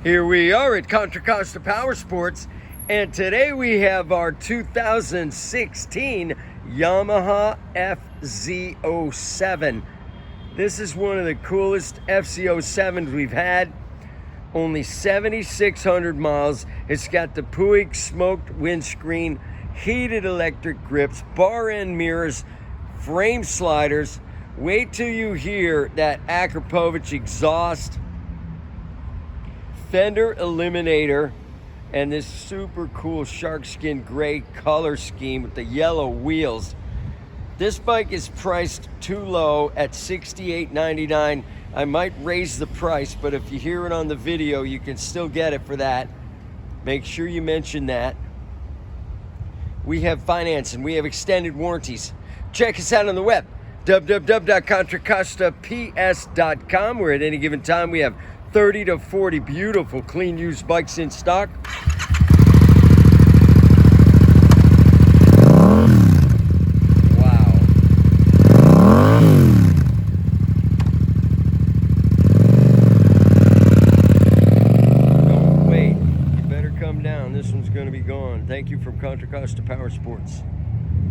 Here we are at Contra Costa Powersports, and today we have our 2016 Yamaha FZ-07. This is one of the coolest FZ-07s we've had. Only 7,600 miles. It's got the Puig smoked windscreen, heated electric grips, bar end mirrors, frame sliders. Wait till you hear that Akrapovic exhaust, fender eliminator, and this super cool shark skin gray color scheme with the yellow wheels. This bike is priced too low at $68.99. I might raise the price, but if you hear it on the video, you can still get it for that. Make sure you mention that. We have financing, we have extended warranties. Check us out on the web, www.contracostaps.com, where at any given time we have 30 to 40 beautiful, clean used bikes in stock. Wow. Don't wait. You better come down. This one's going to be gone. Thank you from Contra Costa Powersports.